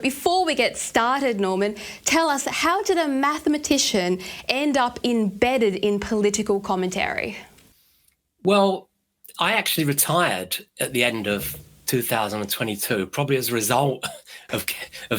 Before we get started, Norman, tell us, how did a mathematician end up embedded in political commentary? Well, I actually retired at the end of 2022, probably as a result of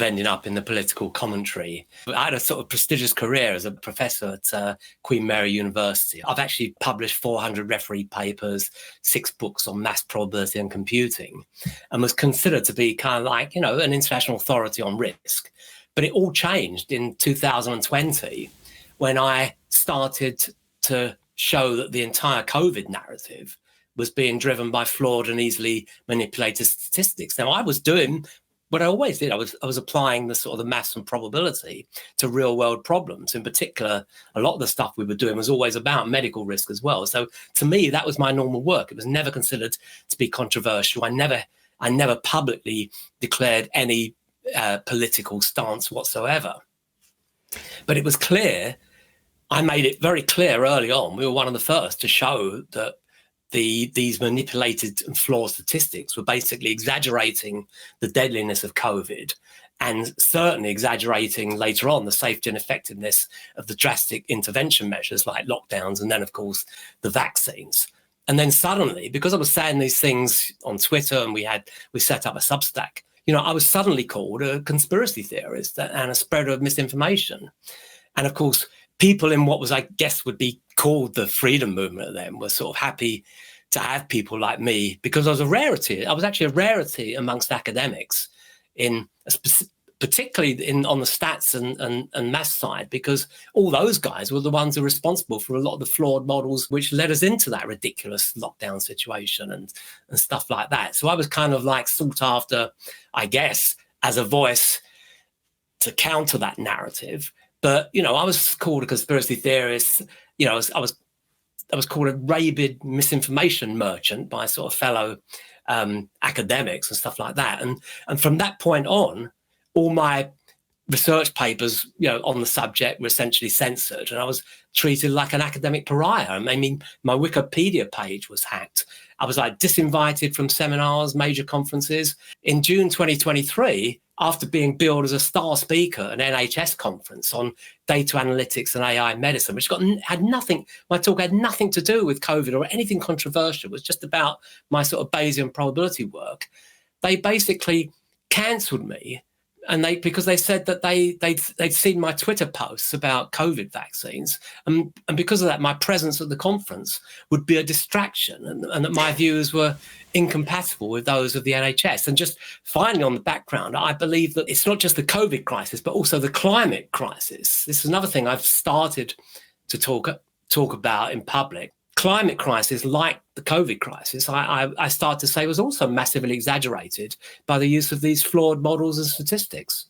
ending up in the political commentary. I had a sort of prestigious career as a professor at Queen Mary University. I've actually published 400 referee papers, 6 books on maths, probability and computing, and was considered to be kind of like, an international authority on risk. But it all changed in 2020 when I started to show that the entire COVID narrative was being driven by flawed and easily manipulated statistics. Now, I was doing what I always did. I was applying the sort of the maths and probability to real world problems. In particular, a lot of the stuff we were doing was always about medical risk as well. So to me, that was my normal work. It was never considered to be controversial. I never publicly declared any political stance whatsoever. But it was clear, I made it very clear early on, we were one of the first to show that these manipulated and flawed statistics were basically exaggerating the deadliness of COVID, and certainly exaggerating later on the safety and effectiveness of the drastic intervention measures like lockdowns and then, of course, the vaccines. And then suddenly, because I was saying these things on Twitter and we set up a Substack, I was suddenly called a conspiracy theorist and a spreader of misinformation. And of course, people in what was, I guess, would be called the freedom movement then were sort of happy to have people like me, because I was a rarity. I was actually a rarity amongst academics, particularly on the stats and maths side, because all those guys were the ones who were responsible for a lot of the flawed models which led us into that ridiculous lockdown situation and stuff like that. So I was kind of like sought after, I guess, as a voice to counter that narrative. But, I was called a conspiracy theorist. I was called a rabid misinformation merchant by sort of fellow academics and stuff like that. And from that point on, all my research papers, on the subject were essentially censored, and I was treated like an academic pariah. I mean, my Wikipedia page was hacked. I was disinvited from seminars, major conferences. In June 2023, after being billed as a star speaker at an NHS conference on data analytics and AI medicine, which my talk had nothing to do with COVID or anything controversial, it was just about my sort of Bayesian probability work, they basically cancelled me. And because they said that they'd seen my Twitter posts about COVID vaccines, and because of that, my presence at the conference would be a distraction, and that my views were incompatible with those of the NHS. And just finally, on the background, I believe that it's not just the COVID crisis, but also the climate crisis. This is another thing I've started to talk about in public. Climate crisis, like the COVID crisis, I start to say was also massively exaggerated by the use of these flawed models and statistics.